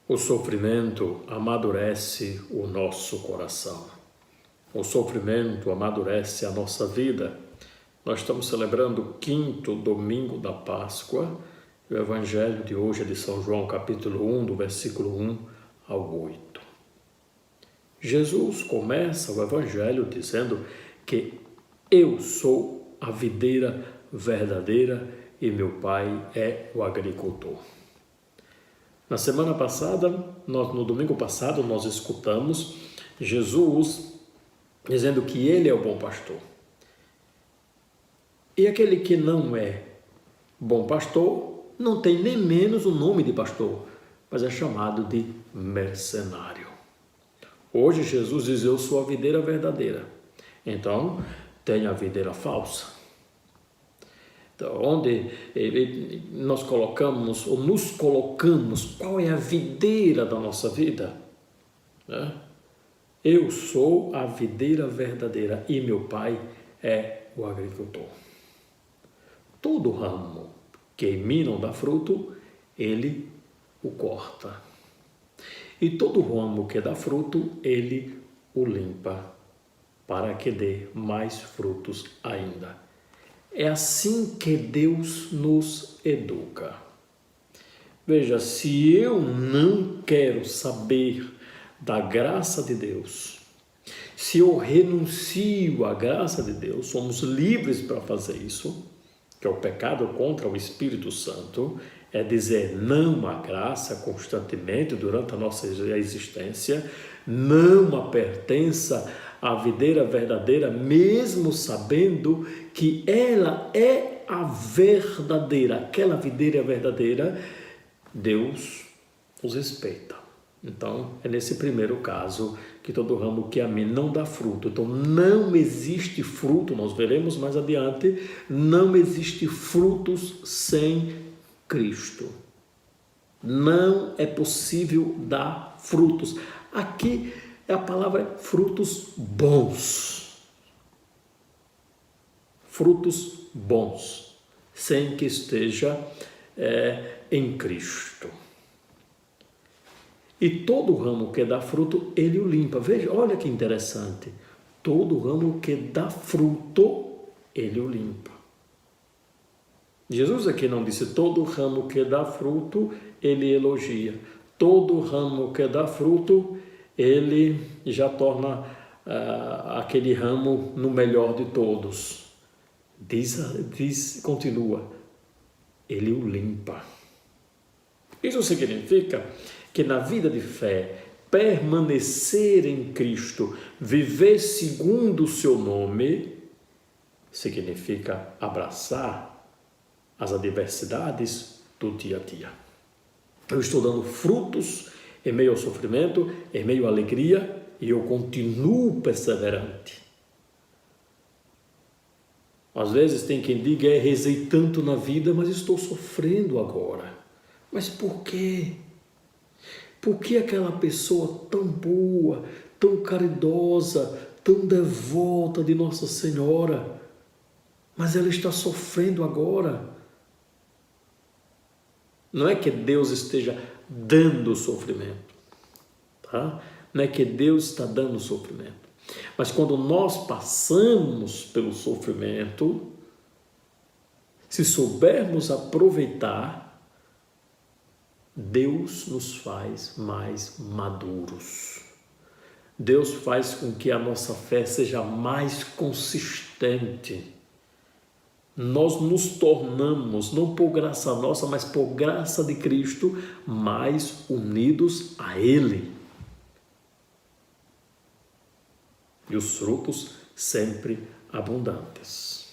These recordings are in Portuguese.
O sofrimento amadurece o nosso coração. O sofrimento amadurece a nossa vida. Nós estamos celebrando o 5º domingo da Páscoa. O evangelho de hoje é de São João, capítulo 1, do versículo 1 ao 8. Jesus começa o evangelho dizendo que eu sou a videira verdadeira e meu Pai é o agricultor. Na semana passada, no domingo passado, nós escutamos Jesus dizendo que Ele é o bom pastor. E aquele que não é bom pastor não tem nem menos o nome de pastor, mas é chamado de mercenário. Hoje Jesus diz, eu sou a videira verdadeira. Então, tem a videira falsa. Então, onde nós colocamos, ou nos colocamos, qual é a videira da nossa vida? Eu sou a videira verdadeira e meu Pai é o agricultor. Todo ramo que em mim não dá fruto, Ele o corta. E todo ramo que dá fruto, Ele o limpa, para que dê mais frutos ainda. É assim que Deus nos educa. Veja, se eu não quero saber da graça de Deus, se eu renuncio à graça de Deus, somos livres para fazer isso, que é o pecado contra o Espírito Santo, é dizer não à graça constantemente durante a nossa existência, não a pertença à videira verdadeira, mesmo sabendo que ela é a verdadeira, aquela videira verdadeira, Deus os respeita. Então, é nesse primeiro caso que todo ramo que a mim não dá fruto. Então, não existe fruto, nós veremos mais adiante, não existe frutos sem Cristo. Não é possível dar frutos. Aqui é a palavra frutos bons. Frutos bons, sem que esteja em Cristo. E todo ramo que dá fruto, Ele o limpa. Veja, olha que interessante. Todo ramo que dá fruto, Ele o limpa. Jesus aqui não disse todo ramo que dá fruto, Ele elogia. Todo ramo que dá fruto, Ele já torna aquele ramo no melhor de todos. Continua, Ele o limpa. Isso significa que na vida de fé, permanecer em Cristo, viver segundo o seu nome, significa abraçar as adversidades do dia a dia. Eu estou dando frutos em meio ao sofrimento, em meio à alegria, e eu continuo perseverante. Às vezes tem quem diga, rezei tanto na vida, mas estou sofrendo agora. Mas por quê? Por que aquela pessoa tão boa, tão caridosa, tão devota de Nossa Senhora, mas ela está sofrendo agora? Não é que Deus esteja dando sofrimento, tá? Não é que Deus está dando sofrimento. Mas quando nós passamos pelo sofrimento, se soubermos aproveitar, Deus nos faz mais maduros. Deus faz com que a nossa fé seja mais consistente. Nós nos tornamos, não por graça nossa, mas por graça de Cristo, mais unidos a Ele. E os frutos sempre abundantes.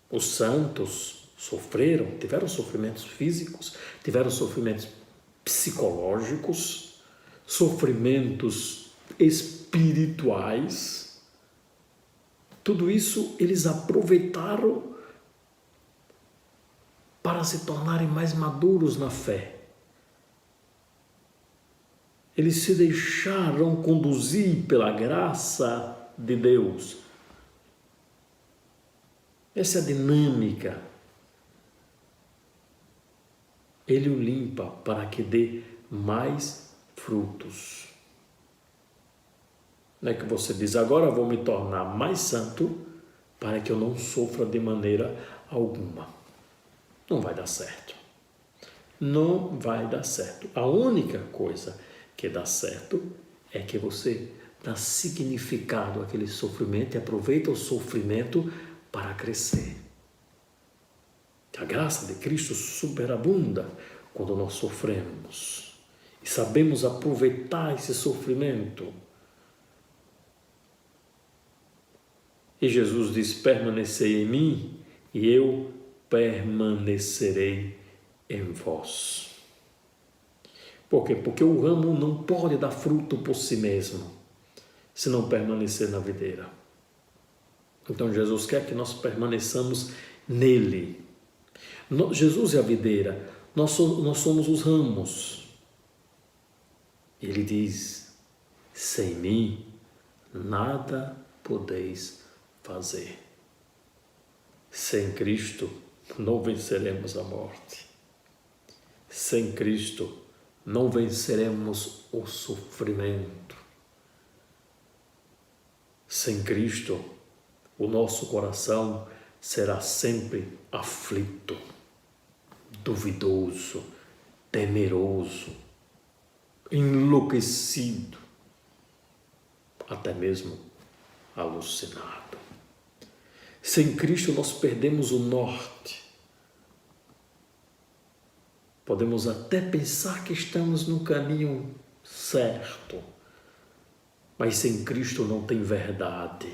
Os santos sofreram, tiveram sofrimentos físicos, tiveram sofrimentos psicológicos, sofrimentos espirituais. Tudo isso eles aproveitaram para se tornarem mais maduros na fé. Eles se deixaram conduzir pela graça de Deus. Essa é a dinâmica Ele o limpa para que dê mais frutos. Não é que você diz, agora eu vou me tornar mais santo para que eu não sofra de maneira alguma. Não vai dar certo. Não vai dar certo. A única coisa que dá certo é que você dá significado àquele sofrimento e aproveita o sofrimento para crescer. A graça de Cristo superabunda quando nós sofremos e sabemos aproveitar esse sofrimento. E Jesus diz, permanecei em mim e eu permanecerei em vós. Por quê? Porque o ramo não pode dar fruto por si mesmo, se não permanecer na videira. Então Jesus quer que nós permaneçamos nele. Jesus é a videira, nós somos os ramos. Ele diz, sem mim nada podeis fazer. Sem Cristo não venceremos a morte. Sem Cristo não venceremos o sofrimento. Sem Cristo, o nosso coração será sempre aflito, duvidoso, temeroso, enlouquecido, até mesmo alucinado. Sem Cristo nós perdemos o norte. Podemos até pensar que estamos no caminho certo, mas sem Cristo não tem verdade,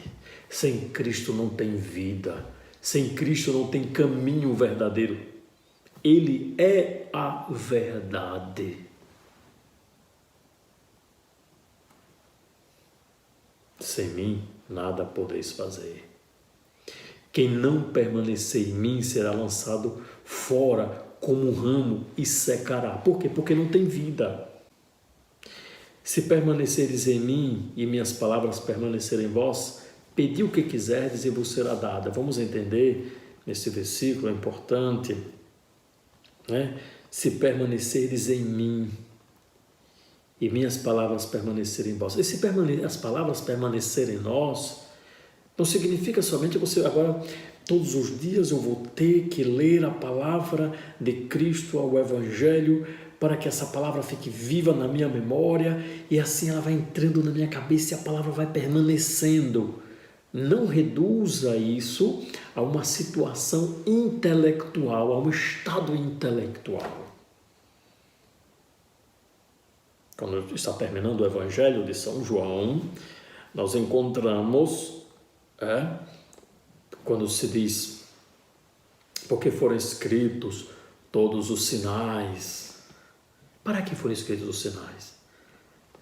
sem Cristo não tem vida, sem Cristo não tem caminho verdadeiro. Ele é a verdade. Sem mim nada podeis fazer. Quem não permanecer em mim será lançado fora como um ramo e secará. Por quê? Porque não tem vida. Se permaneceres em mim e minhas palavras permanecerem em vós, pedi o que quiserdes e vos será dada. Vamos entender nesse versículo, é importante, né? Se permaneceres em mim e minhas palavras permanecerem em vós. E as palavras permanecerem em nós, não significa somente você agora, todos os dias eu vou ter que ler a palavra de Cristo, ao Evangelho, para que essa palavra fique viva na minha memória e assim ela vai entrando na minha cabeça e a palavra vai permanecendo. Não reduza isso a uma situação intelectual, a um estado intelectual. Quando está terminando o Evangelho de São João, nós encontramos, quando se diz, porque foram escritos todos os sinais. Para que foram escritos os sinais?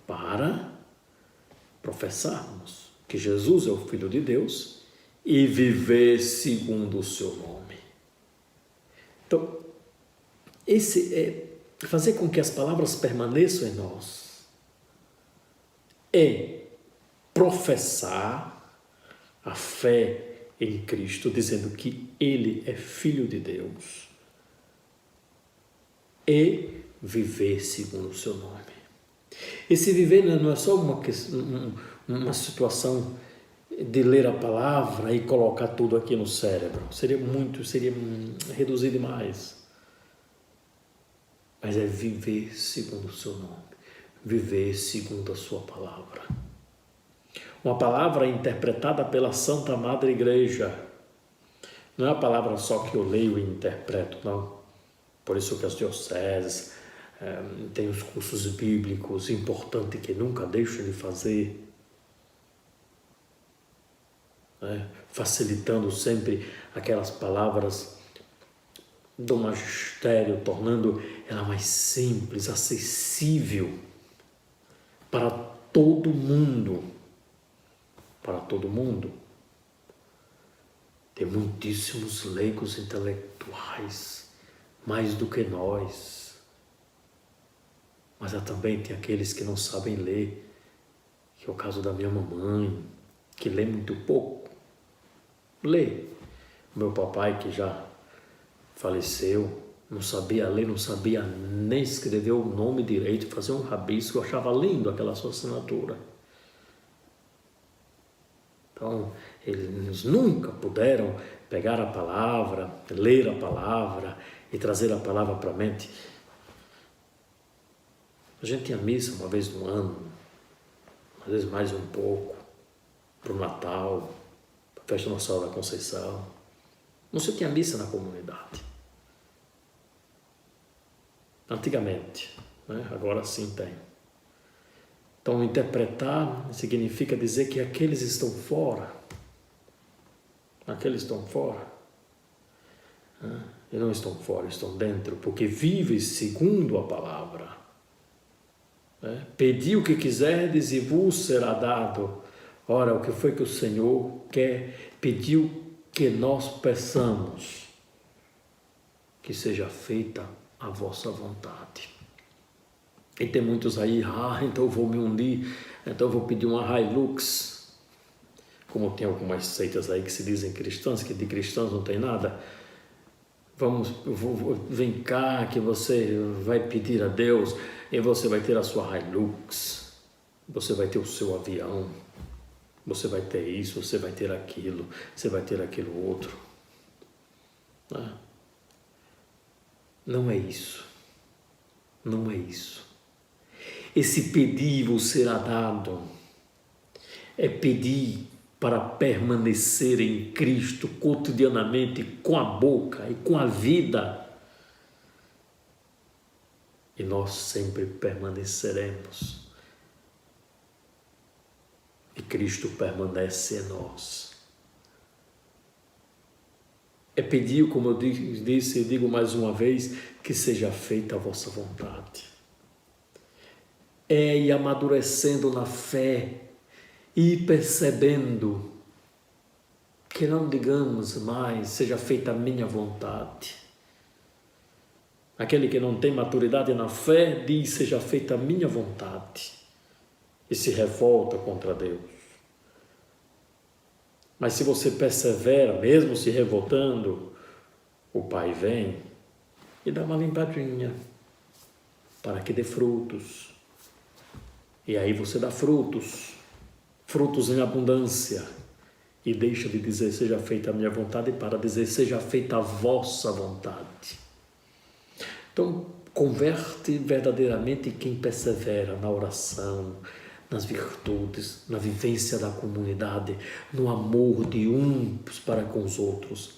Para professarmos que Jesus é o Filho de Deus e viver segundo o seu nome. Então, esse é fazer com que as palavras permaneçam em nós, é professar a fé em Cristo, dizendo que Ele é Filho de Deus, e viver segundo o seu nome. Esse viver não é só uma situação de ler a palavra e colocar tudo aqui no cérebro. Seria reduzir demais. Mas é viver segundo o seu nome, viver segundo a sua palavra. Uma palavra interpretada pela Santa Madre Igreja. Não é a palavra só que eu leio e interpreto, não. Por isso que as dioceses têm os cursos bíblicos, importante que nunca deixem de fazer, facilitando sempre aquelas palavras do magistério, tornando ela mais simples, acessível para todo mundo. Para todo mundo. Tem muitíssimos leigos intelectuais, mais do que nós. Mas também tem aqueles que não sabem ler, que é o caso da minha mamãe, que lê muito pouco. Lê. O meu papai, que já faleceu, Não sabia ler, não sabia nem escrever o nome direito, fazer um rabisco. Eu achava lindo aquela sua assinatura. Então, eles nunca puderam pegar a palavra, ler a palavra e trazer a palavra para a mente. A gente tinha missa uma vez no ano, às vezes mais um pouco, para o Natal, para a festa Nossa Senhora da Conceição. Não se tinha missa na comunidade. Antigamente, né? Agora sim tem. Então, interpretar significa dizer que aqueles estão fora. Aqueles estão fora. Né? E não estão fora, estão dentro, porque vivem segundo a palavra. Né? Pedi o que quiserdes e vos será dado. Ora, o que foi que o Senhor pediu que nós peçamos? Que seja feita a vossa vontade. E tem muitos aí, então eu vou me unir, então eu vou pedir uma Hilux. Como tem algumas seitas aí que se dizem cristãs, que de cristãos não tem nada. Vem cá que você vai pedir a Deus e você vai ter a sua Hilux, você vai ter o seu avião, você vai ter isso, você vai ter aquilo, você vai ter aquilo outro. Não é isso. Não é isso. Esse pedir vos será dado é pedir para permanecer em Cristo cotidianamente com a boca e com a vida. E nós sempre permaneceremos. E Cristo permanece em nós. É pedir, como eu disse e digo mais uma vez, que seja feita a vossa vontade. É ir amadurecendo na fé e percebendo que não digamos mais, seja feita a minha vontade. Aquele que não tem maturidade na fé diz, seja feita a minha vontade, e se revolta contra Deus. Mas se você persevera, mesmo se revoltando, o Pai vem e dá uma limpadinha para que dê frutos. E aí você dá frutos em abundância, e deixa de dizer seja feita a minha vontade para dizer seja feita a vossa vontade. Então, converte verdadeiramente quem persevera na oração, nas virtudes, na vivência da comunidade, no amor de uns para com os outros.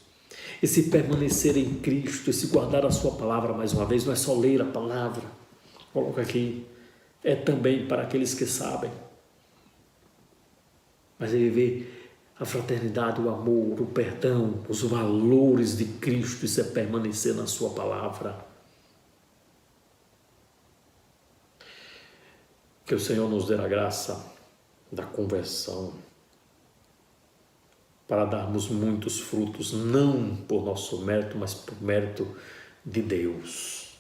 E se permanecer em Cristo, e se guardar a sua palavra, mais uma vez, não é só ler a palavra, coloca aqui, é também para aqueles que sabem, mas é viver a fraternidade, o amor, o perdão, os valores de Cristo, isso é permanecer na sua palavra. Que o Senhor nos dê a graça da conversão, para darmos muitos frutos, não por nosso mérito, mas por mérito de Deus.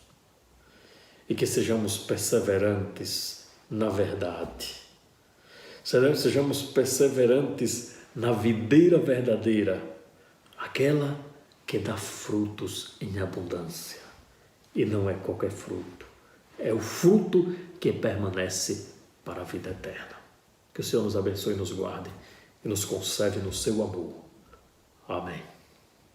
E que sejamos perseverantes na verdade. Sejamos perseverantes na videira verdadeira, aquela que dá frutos em abundância. E não é qualquer fruto, é o fruto que permanece para a vida eterna. Que o Senhor nos abençoe e nos guarde e nos conserve no seu amor. Amém.